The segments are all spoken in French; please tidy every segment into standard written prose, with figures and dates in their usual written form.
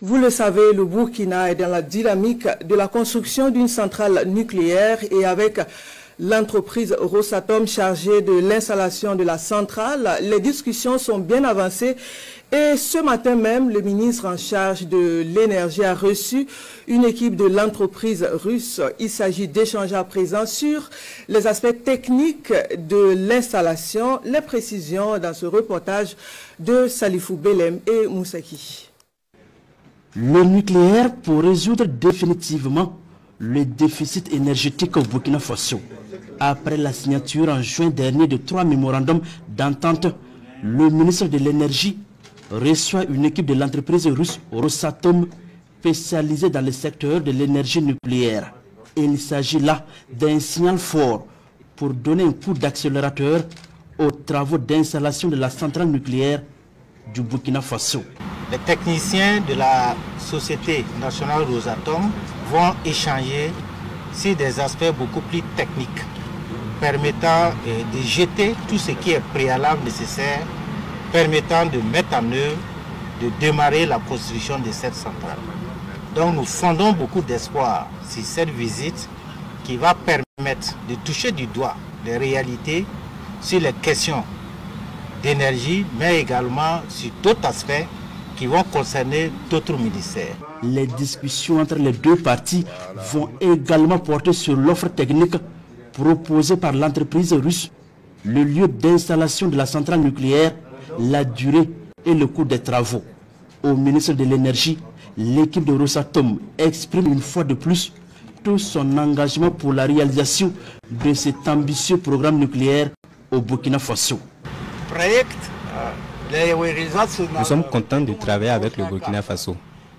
Vous le savez, le Burkina est dans la dynamique de la construction d'une centrale nucléaire et avec l'entreprise Rosatom chargée de l'installation de la centrale, les discussions sont bien avancées et ce matin même, le ministre en charge de l'énergie a reçu une équipe de l'entreprise russe. Il s'agit d'échanger à présent sur les aspects techniques de l'installation, les précisions dans ce reportage de Salifou Belem et Moussaki. Le nucléaire pour résoudre définitivement le déficit énergétique au Burkina Faso. Après la signature en juin dernier de 3 mémorandums d'entente, le ministre de l'Énergie reçoit une équipe de l'entreprise russe Rosatom spécialisée dans le secteur de l'énergie nucléaire. Il s'agit là d'un signal fort pour donner un coup d'accélérateur aux travaux d'installation de la centrale nucléaire du Burkina Faso. Les techniciens de la Société nationale Rosatom vont échanger sur des aspects beaucoup plus techniques, permettant de jeter tout ce qui est préalable nécessaire, permettant de mettre en œuvre, de démarrer la construction de cette centrale. Donc nous fondons beaucoup d'espoir sur cette visite qui va permettre de toucher du doigt les réalités sur les questions d'énergie, mais également sur d'autres aspects qui vont concerner d'autres ministères. Les discussions entre les deux parties vont également porter sur l'offre technique proposée par l'entreprise russe, le lieu d'installation de la centrale nucléaire, la durée et le coût des travaux. Au ministre de l'Énergie, l'équipe de Rosatom exprime une fois de plus tout son engagement pour la réalisation de cet ambitieux programme nucléaire au Burkina Faso. Nous sommes contents de travailler avec le Burkina Faso.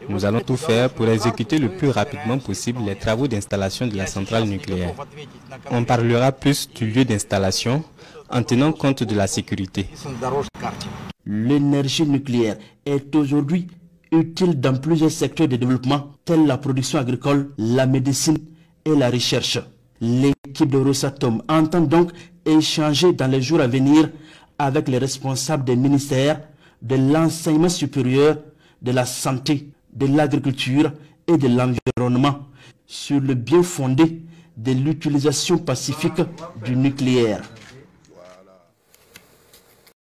Nous allons tout faire pour exécuter le plus rapidement possible les travaux d'installation de la centrale nucléaire. On parlera plus du lieu d'installation en tenant compte de la sécurité. L'énergie nucléaire est aujourd'hui utile dans plusieurs secteurs de développement tels la production agricole, la médecine et la recherche. L'équipe de Rosatom entend donc échanger dans les jours à venir avec les responsables des ministères de l'enseignement supérieur, de la santé, de l'agriculture et de l'environnement sur le bien fondé de l'utilisation pacifique du nucléaire.